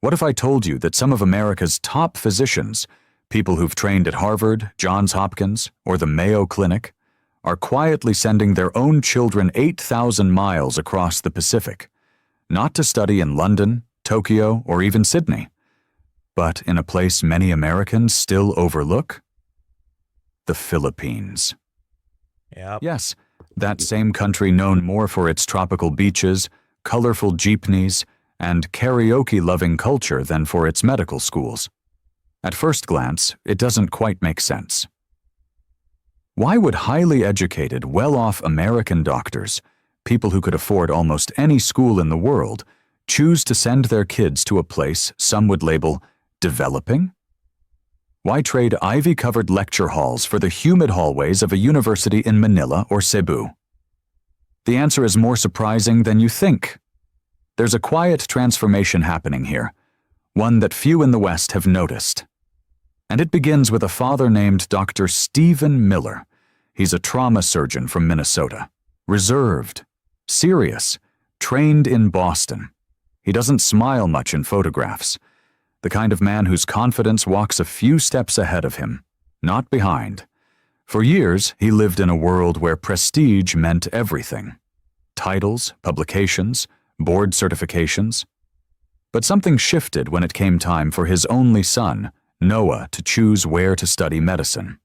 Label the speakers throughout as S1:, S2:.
S1: What if I told you that some of America's top physicians, people who've trained at Harvard, Johns Hopkins, or the Mayo Clinic, are quietly sending their own children 8,000 miles across the Pacific, not to study in London, Tokyo, or even Sydney, but in a place many Americans still overlook? The Philippines.
S2: Yep.
S1: Yes, that same country known more for its tropical beaches, colorful jeepneys, and karaoke-loving culture than for its medical schools. At first glance, it doesn't quite make sense. Why would highly educated, well-off American doctors, people who could afford almost any school in the world, choose to send their kids to a place some would label developing? Why trade ivy-covered lecture halls for the humid hallways of a university in Manila or Cebu? The answer is more surprising than you think. There's a quiet transformation happening here, one that few in the West have noticed. And it begins with a father named Dr. Stephen Miller. He's a trauma surgeon from Minnesota. Reserved, serious, trained in Boston. He doesn't smile much in photographs. The kind of man whose confidence walks a few steps ahead of him, not behind. For years, he lived in a world where prestige meant everything. Titles, publications, board certifications. But something shifted when it came time for his only son, Noah, to choose where to study medicine.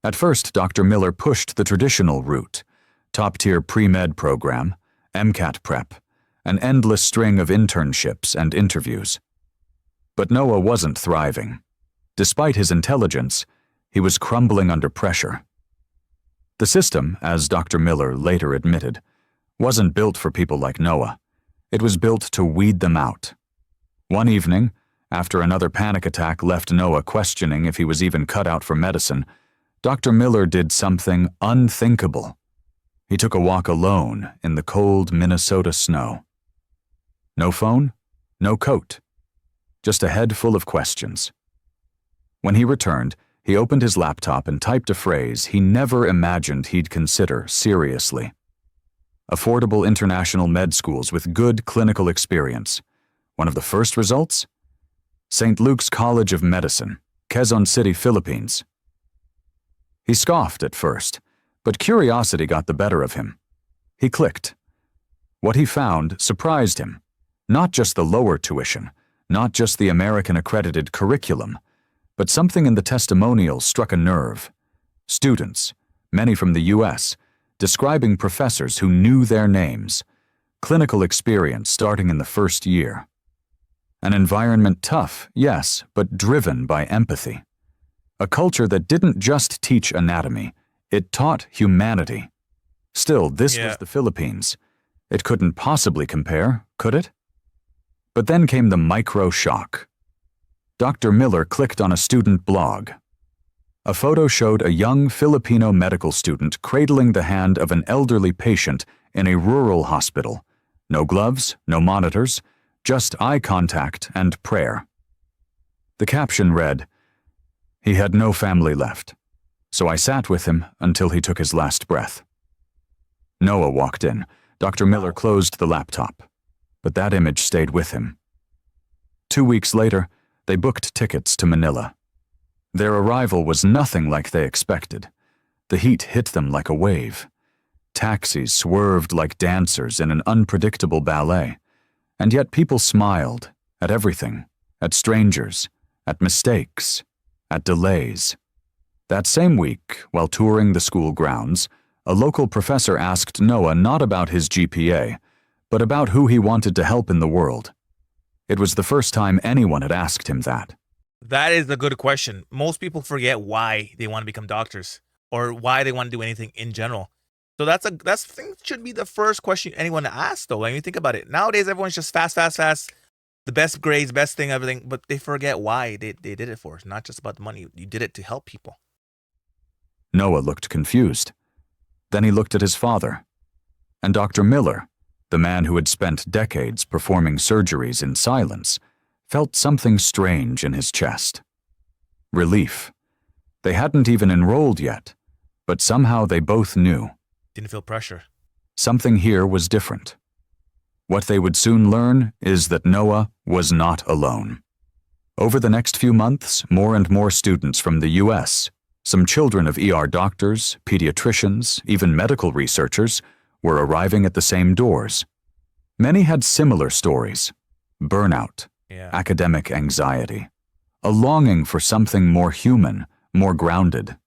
S1: At first, Dr. Miller pushed the traditional route, top-tier pre-med program, MCAT prep, an endless string of internships and interviews. But Noah wasn't thriving. Despite his intelligence, he was crumbling under pressure. The system, as Dr. Miller later admitted, wasn't built for people like Noah. It was built to weed them out. One evening, after another panic attack left Noah questioning if he was even cut out for medicine, Dr. Miller did something unthinkable. He took a walk alone in the cold Minnesota snow. No phone, no coat, just a head full of questions. When he returned, he opened his laptop and typed a phrase he never imagined he'd consider seriously. Affordable international med schools with good clinical experience. One of the first results? St. Luke's College of Medicine, Quezon City, Philippines. He scoffed at first, but curiosity got the better of him. He clicked. What he found surprised him. Not just the lower tuition, not just the American-accredited curriculum, but something in the testimonials struck a nerve. Students, many from the U.S., describing professors who knew their names, clinical experience starting in the first year. An environment tough, yes, but driven by empathy. A culture that didn't just teach anatomy, it taught humanity. Still, this was the Philippines. It couldn't possibly compare, could it? But then came the micro shock. Dr. Miller clicked on a student blog. A photo showed a young Filipino medical student cradling the hand of an elderly patient in a rural hospital. No gloves, no monitors, just eye contact and prayer. The caption read, "He had no family left, so I sat with him until he took his last breath." Noah walked in. Dr. Miller closed the laptop, but that image stayed with him. 2 weeks later, they booked tickets to Manila. Their arrival was nothing like they expected. The heat hit them like a wave. Taxis swerved like dancers in an unpredictable ballet. And yet people smiled at everything, at strangers, at mistakes, at delays. That same week, while touring the school grounds, a local professor asked Noah not about his GPA, but about who he wanted to help in the world. It was the first time anyone had asked him that.
S2: That is a good question. Most people forget why they want to become doctors or why they want to do anything in general. So that's should be the first question anyone asks, though. When you think about it, nowadays everyone's just fast, the best grades, best thing, everything, but they forget why they did it for. It's not just about the money. You did it to help people.
S1: Noah looked confused. Then he looked at his father. And Dr. Miller, the man who had spent decades performing surgeries in silence, felt something strange in his chest. Relief. They hadn't even enrolled yet, but somehow they both knew.
S2: Didn't feel pressure.
S1: Something here was different. What they would soon learn is that Noah was not alone. Over the next few months, more and more students from the U.S., some children of ER doctors, pediatricians, even medical researchers, were arriving at the same doors. Many had similar stories: burnout, academic anxiety, a longing for something more human, more grounded.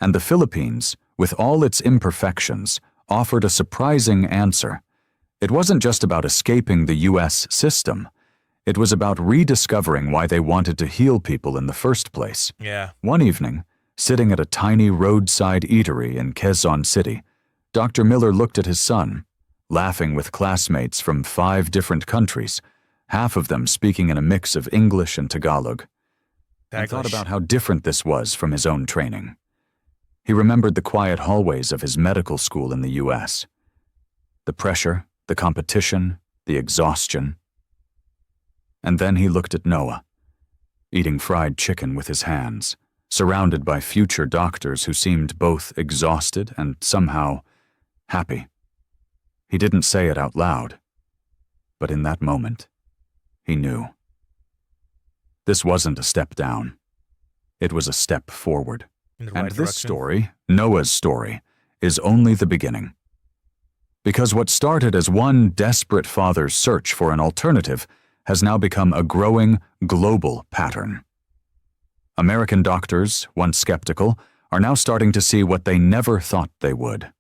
S1: And the Philippines, with all its imperfections, offered a surprising answer. It wasn't just about escaping the U.S. system. It was about rediscovering why they wanted to heal people in the first place. One evening, sitting at a tiny roadside eatery in Quezon City, Dr. Miller looked at his son, laughing with classmates from 5 different countries, half of them speaking in a mix of English and Tagalog, and thought about how different this was from his own training. He remembered the quiet hallways of his medical school in the U.S. The pressure, the competition, the exhaustion. And then he looked at Noah, eating fried chicken with his hands, surrounded by future doctors who seemed both exhausted and somehow happy. He didn't say it out loud, but in that moment, he knew. This wasn't a step down. It was a step forward. And this story, Noah's story, is only the beginning. Because what started as one desperate father's search for an alternative has now become a growing, global pattern. American doctors, once skeptical, are now starting to see what they never thought they would: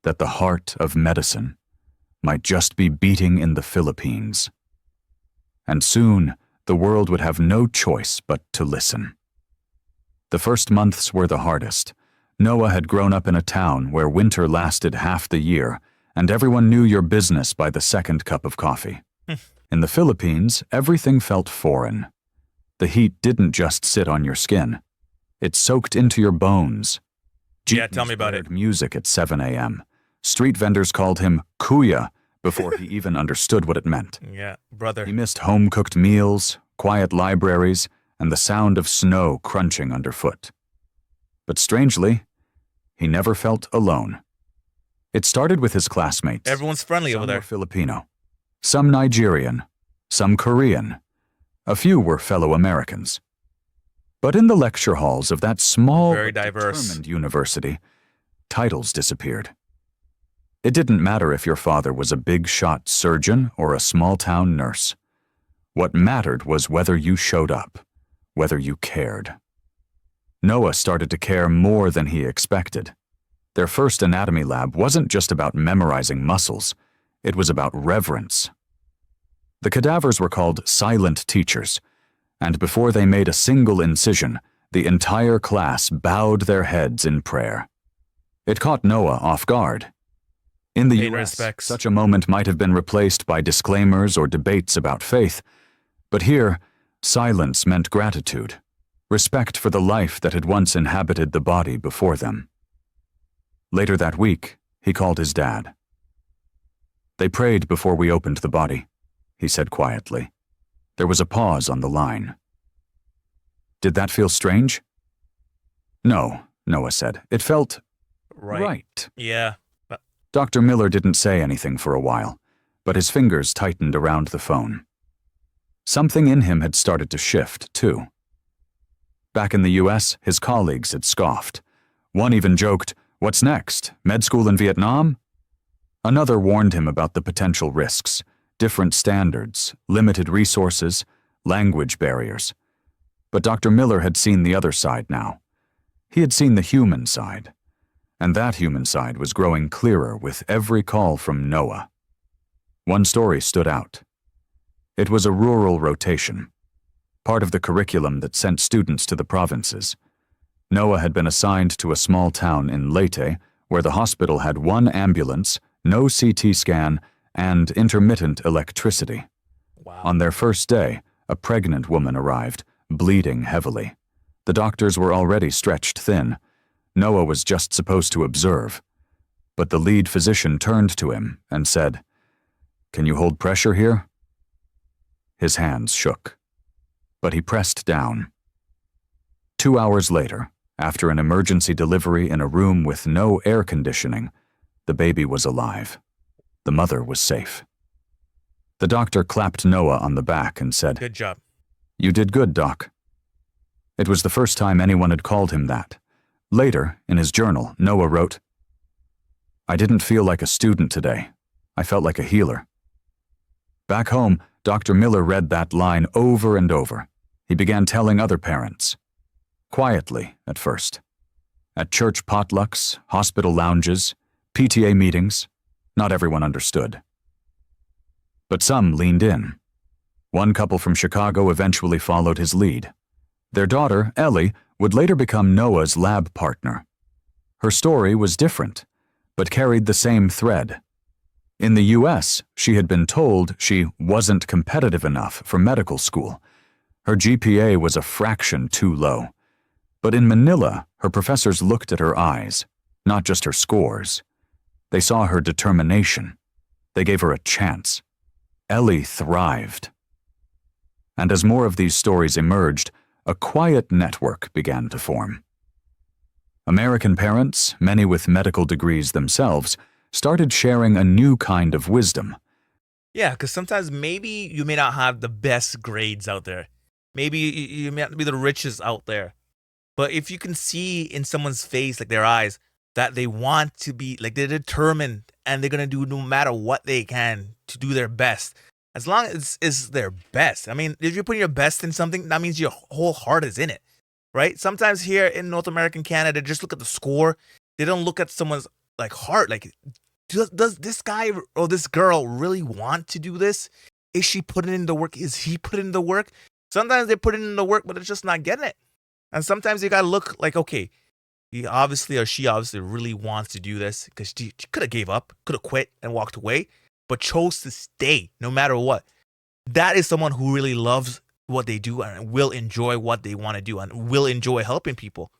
S1: that the heart of medicine might just be beating in the Philippines. And soon, the world would have no choice but to listen. The first months were the hardest. Noah had grown up in a town where winter lasted half the year, and everyone knew your business by the second cup of coffee. In the Philippines, everything felt foreign. The heat didn't just sit on your skin. It soaked into your bones.
S2: Tell me about it.
S1: Music at 7 a.m. Street vendors called him Kuya before he even understood what it meant.
S2: Brother.
S1: He missed home-cooked meals, quiet libraries, and the sound of snow crunching underfoot. But strangely, he never felt alone. It started with his classmates.
S2: Everyone's friendly over there.
S1: Some were Filipino, some Nigerian, some Korean. A few were fellow Americans. But in the lecture halls of that small,
S2: very diverse,
S1: determined university, titles disappeared. It didn't matter if your father was a big-shot surgeon or a small-town nurse. What mattered was whether you showed up, whether you cared. Noah started to care more than he expected. Their first anatomy lab wasn't just about memorizing muscles. It was about reverence. The cadavers were called silent teachers, and before they made a single incision, the entire class bowed their heads in prayer. It caught Noah off guard. In the U.S., such a moment might have been replaced by disclaimers or debates about faith, but here, silence meant gratitude, respect for the life that had once inhabited the body before them. Later that week, he called his dad. "They prayed before we opened the body," he said quietly. There was a pause on the line. "Did that feel strange?" "No," Noah said. "It felt right." Dr. Miller didn't say anything for a while, but his fingers tightened around the phone. Something in him had started to shift, too. Back in the U.S., his colleagues had scoffed. One even joked, "What's next? Med school in Vietnam?" Another warned him about the potential risks, different standards, limited resources, language barriers. But Dr. Miller had seen the other side now. He had seen the human side. And that human side was growing clearer with every call from Noah. One story stood out. It was a rural rotation, part of the curriculum that sent students to the provinces. Noah had been assigned to a small town in Leyte, where the hospital had one ambulance, no CT scan, and intermittent electricity. On their first day, a pregnant woman arrived, bleeding heavily. The doctors were already stretched thin. Noah was just supposed to observe. But the lead physician turned to him and said, "Can you hold pressure here?" His hands shook, but he pressed down. 2 hours later, after an emergency delivery in a room with no air conditioning, the baby was alive. The mother was safe. The doctor clapped Noah on the back and said,
S2: Good job.
S1: "You did good, Doc." It was the first time anyone had called him that. Later, in his journal, Noah wrote, "I didn't feel like a student today. I felt like a healer." Back home, Dr. Miller read that line over and over. He began telling other parents. Quietly, at first. At church potlucks, hospital lounges, PTA meetings, not everyone understood. But some leaned in. One couple from Chicago eventually followed his lead. Their daughter, Ellie, would later become Noah's lab partner. Her story was different, but carried the same thread. In the US, she had been told she wasn't competitive enough for medical school. Her GPA was a fraction too low. But in Manila, her professors looked at her eyes, not just her scores. They saw her determination. They gave her a chance. Ellie thrived. And as more of these stories emerged, a quiet network began to form. American parents, many with medical degrees themselves, started sharing a new kind of wisdom.
S2: Yeah, because sometimes maybe you may not have the best grades out there. Maybe you may not be the richest out there. But if you can see in someone's face, like their eyes, that they want to be, like they're determined and they're going to do no matter what they can to do their best. As long as it's their best. I mean, if you're putting your best in something, that means your whole heart is in it, right? Sometimes here in North American Canada, they just look at the score. They don't look at someone's like heart. Like, does this guy or this girl really want to do this? Is she putting in the work? Is he putting in the work? Sometimes they're putting in the work, but it's just not getting it. And sometimes you gotta look like, okay, he obviously or she obviously really wants to do this because she could have gave up, could have quit and walked away, but chose to stay no matter what. That is someone who really loves what they do and will enjoy what they want to do and will enjoy helping people.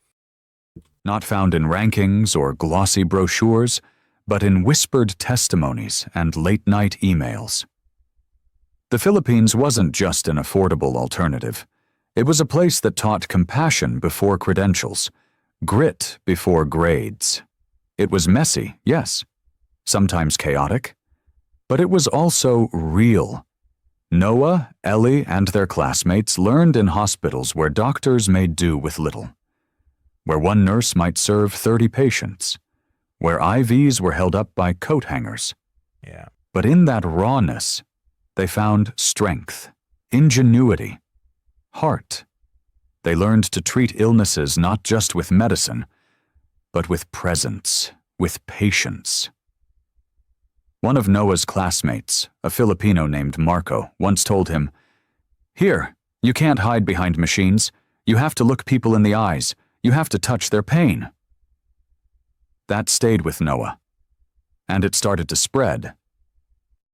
S1: Not found in rankings or glossy brochures, but in whispered testimonies and late-night emails. The Philippines wasn't just an affordable alternative. It was a place that taught compassion before credentials, grit before grades. It was messy, yes, sometimes chaotic, but it was also real. Noah, Ellie, and their classmates learned in hospitals where doctors made do with little, where one nurse might serve 30 patients, where IVs were held up by coat hangers.
S2: Yeah.
S1: But in that rawness, they found strength, ingenuity, heart. They learned to treat illnesses not just with medicine, but with presence, with patience. One of Noah's classmates, a Filipino named Marco, once told him, "Here, you can't hide behind machines. You have to look people in the eyes. You have to touch their pain." That stayed with Noah, and it started to spread.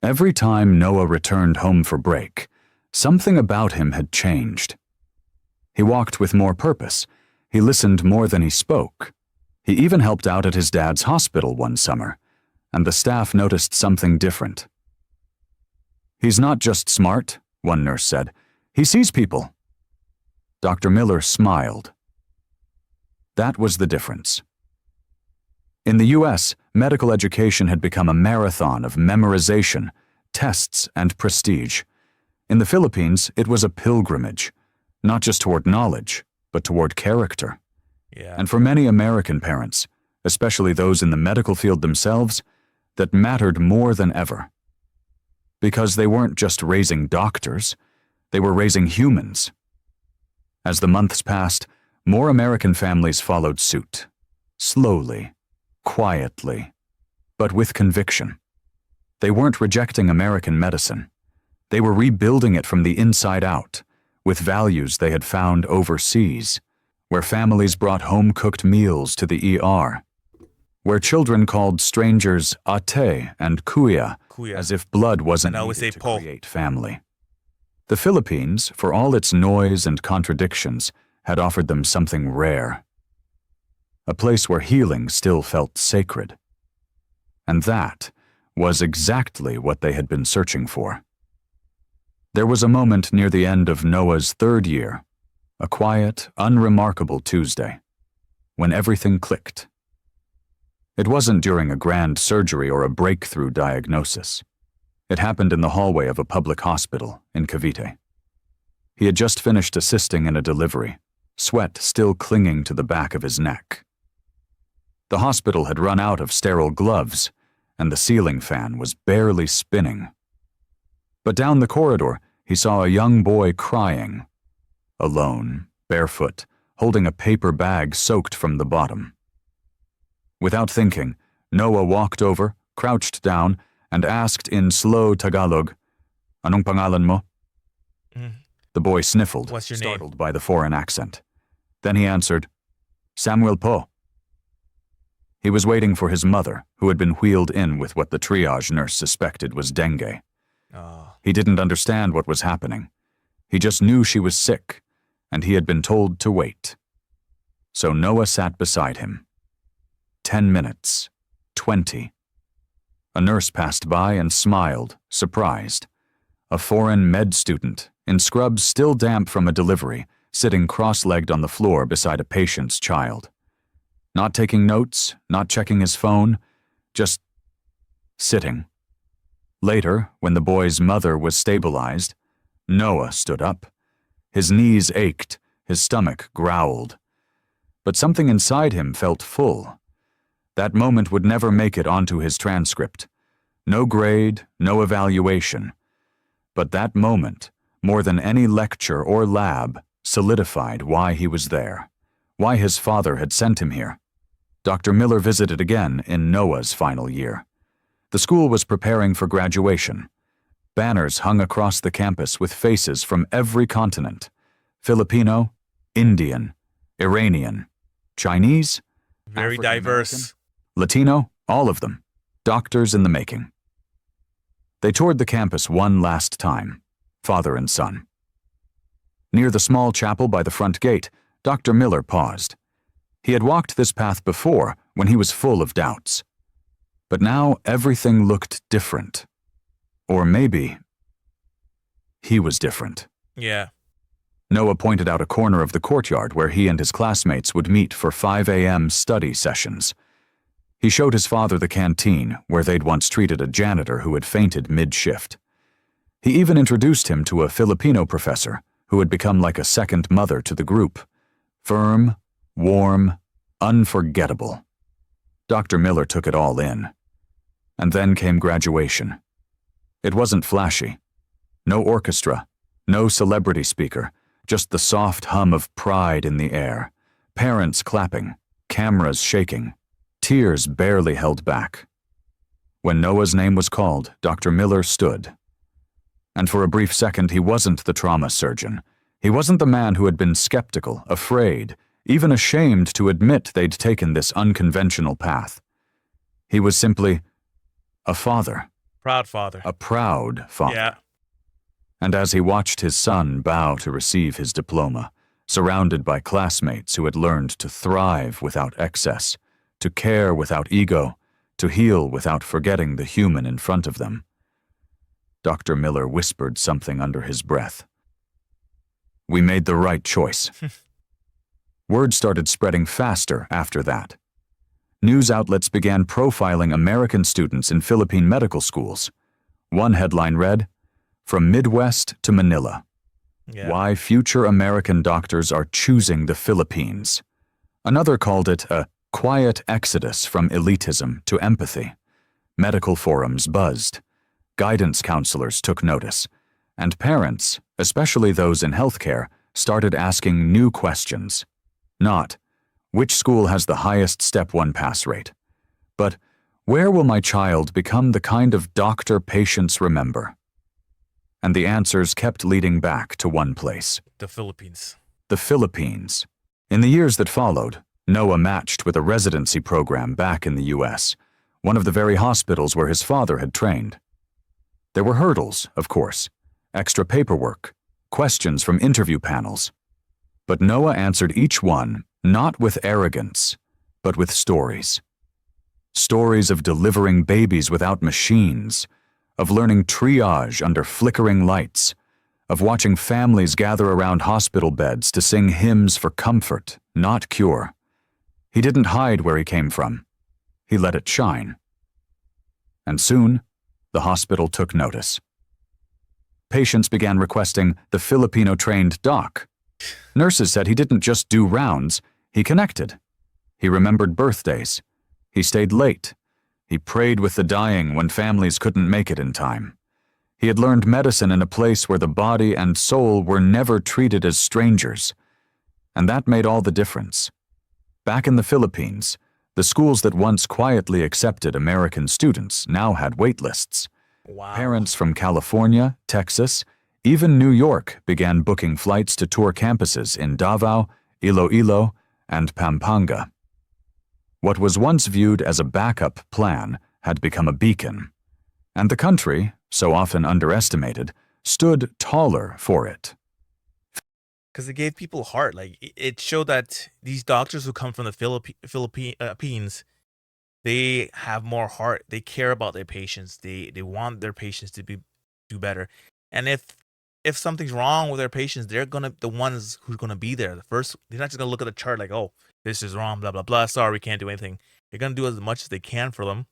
S1: Every time Noah returned home for break, something about him had changed. He walked with more purpose. He listened more than he spoke. He even helped out at his dad's hospital one summer, and the staff noticed something different. "He's not just smart," one nurse said. "He sees people." Dr. Miller smiled. That was the difference. In the US, medical education had become a marathon of memorization, tests, and prestige. In the Philippines, it was a pilgrimage, not just toward knowledge, but toward character.
S2: Yeah.
S1: And for many American parents, especially those in the medical field themselves, that mattered more than ever. Because they weren't just raising doctors, they were raising humans. As the months passed, more American families followed suit. Slowly, quietly, but with conviction. They weren't rejecting American medicine. They were rebuilding it from the inside out, with values they had found overseas, where families brought home-cooked meals to the ER, where children called strangers ate and kuya, as if blood wasn't needed to create family. The Philippines, for all its noise and contradictions, had offered them something rare. A place where healing still felt sacred. And that was exactly what they had been searching for. There was a moment near the end of Noah's third year, a quiet, unremarkable Tuesday, when everything clicked. It wasn't during a grand surgery or a breakthrough diagnosis. It happened in the hallway of a public hospital in Cavite. He had just finished assisting in a delivery, sweat still clinging to the back of his neck. The hospital had run out of sterile gloves, and the ceiling fan was barely spinning. But down the corridor, he saw a young boy crying, alone, barefoot, holding a paper bag soaked from the bottom. Without thinking, Noah walked over, crouched down, and asked in slow Tagalog, "Anong pangalan mo?" The boy sniffled,
S2: What's your
S1: startled
S2: name?
S1: by the foreign accent. Then he answered, "Samuel Po." He was waiting for his mother, who had been wheeled in with what the triage nurse suspected was dengue.
S2: Oh,
S1: He didn't understand what was happening. He just knew she was sick, and he had been told to wait. So Noah sat beside him. 10 minutes. 20. A nurse passed by and smiled, surprised. A foreign med student, in scrubs still damp from a delivery, sitting cross-legged on the floor beside a patient's child. Not taking notes, not checking his phone, just sitting. Later, when the boy's mother was stabilized, Noah stood up. His knees ached, his stomach growled. But something inside him felt full. That moment would never make it onto his transcript. No grade, no evaluation. But that moment, more than any lecture or lab, solidified why he was there, why his father had sent him here. Dr. Miller visited again in Noah's final year. The school was preparing for graduation. Banners hung across the campus with faces from every continent: Filipino, Indian, Iranian, Chinese,
S2: very
S1: African
S2: diverse.
S1: American, Latino, all of them, doctors in the making. They toured the campus one last time, father and son. Near the small chapel by the front gate, Dr. Miller paused. He had walked this path before when he was full of doubts. But now everything looked different. Or maybe he was different.
S2: Yeah.
S1: Noah pointed out a corner of the courtyard where he and his classmates would meet for 5 a.m. study sessions. He showed his father the canteen where they'd once treated a janitor who had fainted mid-shift. He even introduced him to a Filipino professor who had become like a second mother to the group. Firm, warm, unforgettable. Dr. Miller took it all in. And then came graduation. It wasn't flashy. No orchestra, no celebrity speaker, just the soft hum of pride in the air, parents clapping, cameras shaking, tears barely held back. When Noah's name was called, Dr. Miller stood. And for a brief second, he wasn't the trauma surgeon. He wasn't the man who had been skeptical, afraid, even ashamed to admit they'd taken this unconventional path. He was simply a father.
S2: Proud father.
S1: A proud father.
S2: Yeah.
S1: And as he watched his son bow to receive his diploma, surrounded by classmates who had learned to thrive without excess, to care without ego, to heal without forgetting the human in front of them, Dr. Miller whispered something under his breath. "We made the right choice." Word started spreading faster after that. News outlets began profiling American students in Philippine medical schools. One headline read, "From Midwest to Manila.
S2: Yeah.
S1: Why future American doctors are choosing the Philippines." Another called it a quiet exodus from elitism to empathy. Medical forums buzzed. Guidance counselors took notice. And parents, especially those in healthcare, started asking new questions. Not, which school has the highest Step 1 pass rate? But, where will my child become the kind of doctor patients remember? And the answers kept leading back to one place.
S2: The Philippines.
S1: The Philippines. In the years that followed, Noah matched with a residency program back in the U.S., one of the very hospitals where his father had trained. There were hurdles, of course, extra paperwork, questions from interview panels. But Noah answered each one not with arrogance, but with stories. Stories of delivering babies without machines, of learning triage under flickering lights, of watching families gather around hospital beds to sing hymns for comfort, not cure. He didn't hide where he came from. He let it shine. And soon, the hospital took notice. Patients began requesting the Filipino-trained doc. Nurses said he didn't just do rounds, he connected. He remembered birthdays. He stayed late. He prayed with the dying when families couldn't make it in time. He had learned medicine in a place where the body and soul were never treated as strangers. And that made all the difference. Back in the Philippines, the schools that once quietly accepted American students now had wait lists.
S2: Wow.
S1: Parents from California, Texas, even New York began booking flights to tour campuses in Davao, Iloilo, and Pampanga. What was once viewed as a backup plan had become a beacon, and the country, so often underestimated, stood taller for it.
S2: Because it gave people heart. Like it showed that these doctors who come from the Philippines, they have more heart. They care about their patients. They want their patients to do better. And if something's wrong with their patients, they're the ones who's gonna be there. They're not just gonna look at the chart like, oh, this is wrong, blah blah blah. Sorry, we can't do anything. They're gonna do as much as they can for them,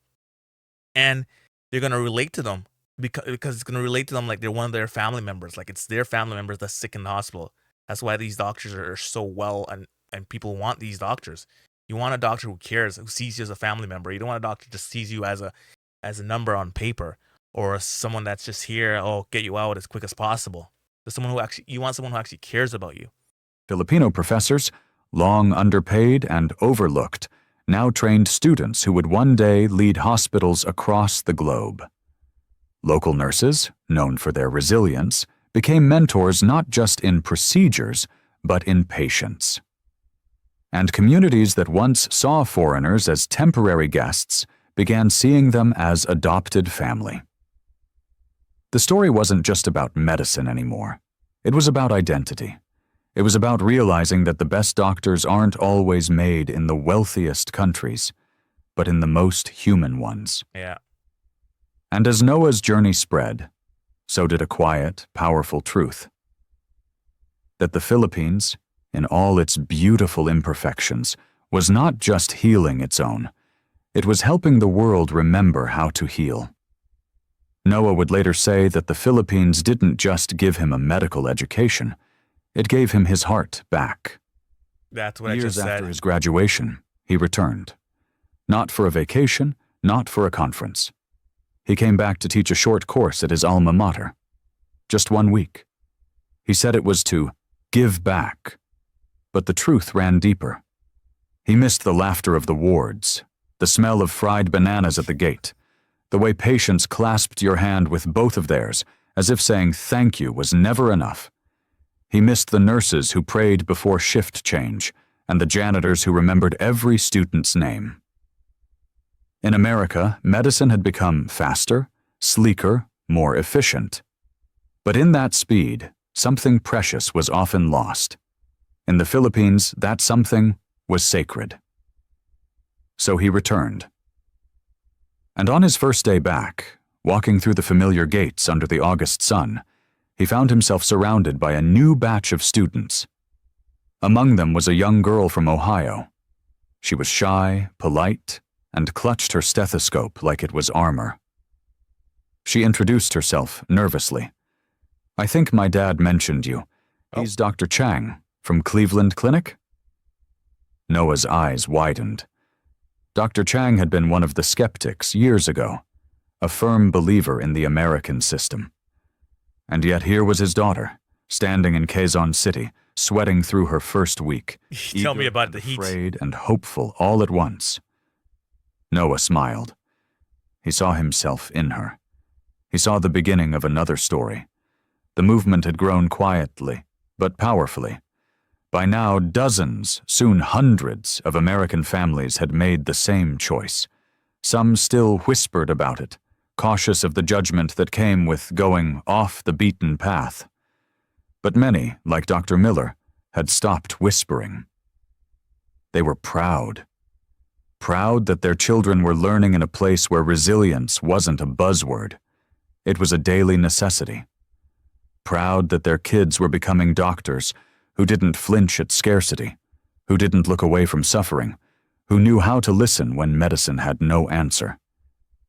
S2: and they're gonna relate to them because it's gonna relate to them like they're one of their family members. Like it's their family members that's sick in the hospital. That's why these doctors are so well, and people want these doctors. You want a doctor who cares, who sees you as a family member. You don't want a doctor who just sees you as a number on paper, or someone that's just here, get you out as quick as possible. You want someone who actually cares about you.
S1: Filipino professors, long underpaid and overlooked, now trained students who would one day lead hospitals across the globe. Local nurses, known for their resilience, became mentors not just in procedures, but in patients. And communities that once saw foreigners as temporary guests began seeing them as adopted family. The story wasn't just about medicine anymore. It was about identity. It was about realizing that the best doctors aren't always made in the wealthiest countries, but in the most human ones.
S2: Yeah.
S1: And as Noah's journey spread, so did a quiet, powerful truth. That the Philippines, in all its beautiful imperfections, was not just healing its own. It was helping the world remember how to heal. Noah would later say that the Philippines didn't just give him a medical education, it gave him his heart back.
S2: That's what I
S1: Years
S2: just said.
S1: after his graduation, he returned. Not for a vacation, not for a conference. He came back to teach a short course at his alma mater. Just 1 week. He said it was to give back. But the truth ran deeper. He missed the laughter of the wards, the smell of fried bananas at the gate, the way patients clasped your hand with both of theirs, as if saying thank you was never enough. He missed the nurses who prayed before shift change, and the janitors who remembered every student's name. In America, medicine had become faster, sleeker, more efficient. But in that speed, something precious was often lost. In the Philippines, that something was sacred. So he returned. And on his first day back, walking through the familiar gates under the August sun, he found himself surrounded by a new batch of students. Among them was a young girl from Ohio. She was shy, polite, and clutched her stethoscope like it was armor. She introduced herself nervously. "I think my dad mentioned you. He's Dr. Chang, from Cleveland Clinic?" Noah's eyes widened. Dr. Chang had been one of the skeptics years ago, a firm believer in the American system. And yet here was his daughter, standing in Quezon City, sweating through her first week.
S2: Tell me about the heat.
S1: Afraid and hopeful all at once. Noah smiled. He saw himself in her. He saw the beginning of another story. The movement had grown quietly, but powerfully. By now, dozens, soon hundreds, of American families had made the same choice. Some still whispered about it, cautious of the judgment that came with going off the beaten path. But many, like Dr. Miller, had stopped whispering. They were proud. Proud that their children were learning in a place where resilience wasn't a buzzword. It was a daily necessity. Proud that their kids were becoming doctors who didn't flinch at scarcity, who didn't look away from suffering, who knew how to listen when medicine had no answer.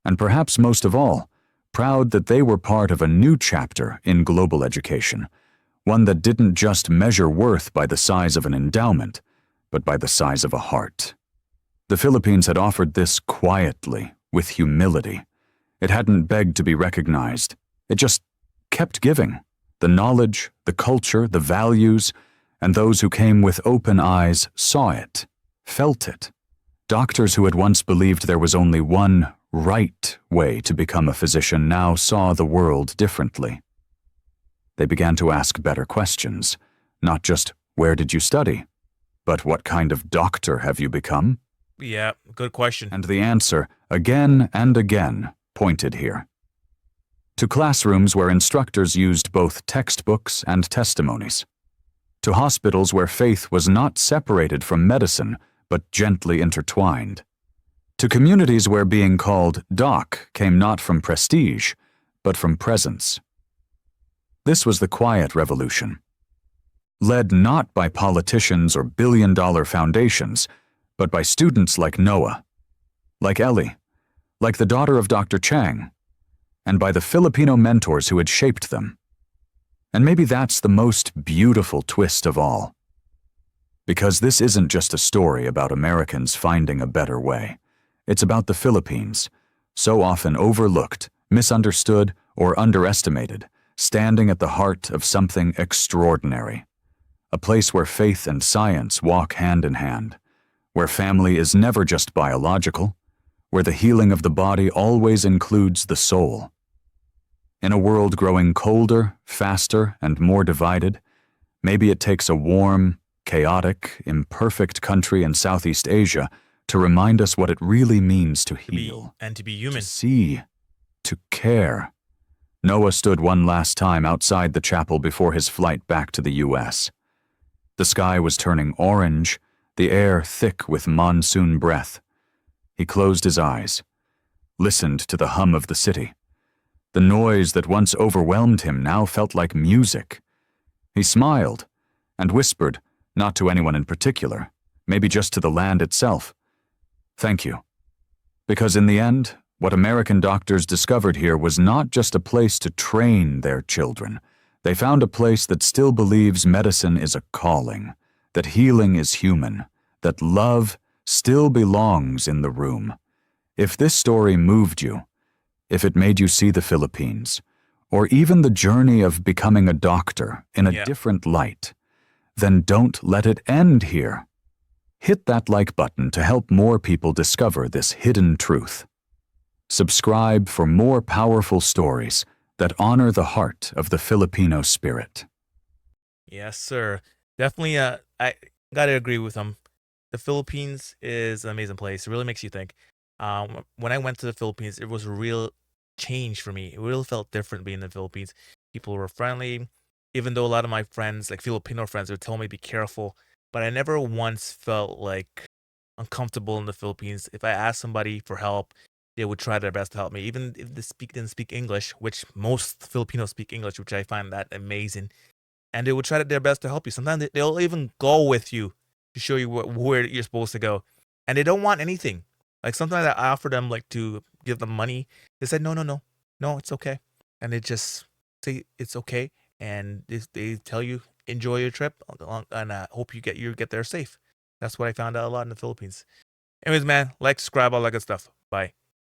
S1: And perhaps most of all, proud that they were part of a new chapter in global education, one that didn't just measure worth by the size of an endowment, but by the size of a heart. The Philippines had offered this quietly, with humility. It hadn't begged to be recognized. It just kept giving. The knowledge, the culture, the values, and those who came with open eyes saw it, felt it. Doctors who had once believed there was only one right way to become a physician now saw the world differently. They began to ask better questions, not just, "Where did you study?" but "What kind of doctor have you become?"
S2: Yeah, good question.
S1: And the answer, again and again, pointed here. To classrooms where instructors used both textbooks and testimonies. To hospitals where faith was not separated from medicine, but gently intertwined. To communities where being called doc came not from prestige, but from presence. This was the quiet revolution, led not by politicians or billion-dollar foundations, but by students like Noah, like Ellie, like the daughter of Dr. Chang, and by the Filipino mentors who had shaped them. And maybe that's the most beautiful twist of all. Because this isn't just a story about Americans finding a better way. It's about the Philippines, so often overlooked, misunderstood, or underestimated, standing at the heart of something extraordinary. A place where faith and science walk hand in hand, where family is never just biological, where the healing of the body always includes the soul. In a world growing colder, faster, and more divided, maybe it takes a warm, chaotic, imperfect country in Southeast Asia to remind us what it really means to heal,
S2: and to be human.
S1: to see, to care. Noah stood one last time outside the chapel before his flight back to the U.S. The sky was turning orange, the air thick with monsoon breath. He closed his eyes, listened to the hum of the city. The noise that once overwhelmed him now felt like music. He smiled and whispered, not to anyone in particular, maybe just to the land itself, "Thank you." Because in the end, what American doctors discovered here was not just a place to train their children. They found a place that still believes medicine is a calling, that healing is human, that love still belongs in the room. If this story moved you, if it made you see the Philippines, or even the journey of becoming a doctor in a different light, then don't let it end here. Hit that like button to help more people discover this hidden truth. Subscribe for more powerful stories that honor the heart of the Filipino spirit.
S2: Yes, sir. Definitely, I gotta agree with him. The Philippines is an amazing place. It really makes you think. When I went to the Philippines, it was a real change for me. It really felt different being in the Philippines. People were friendly, even though a lot of my friends, like Filipino friends, would tell me be careful. But I never once felt like uncomfortable in the Philippines. If I asked somebody for help, they would try their best to help me, even if they didn't speak English, which most Filipinos speak English, which I find that amazing. And they would try their best to help you. Sometimes they'll even go with you to show you where you're supposed to go, and they don't want anything. Like sometimes I offer them like to give them money. They said no, it's okay, and they just say it's okay, and they tell you enjoy your trip, and hope you get there safe. That's what I found out a lot in the Philippines. Anyways, man, like, subscribe, all that good stuff. Bye.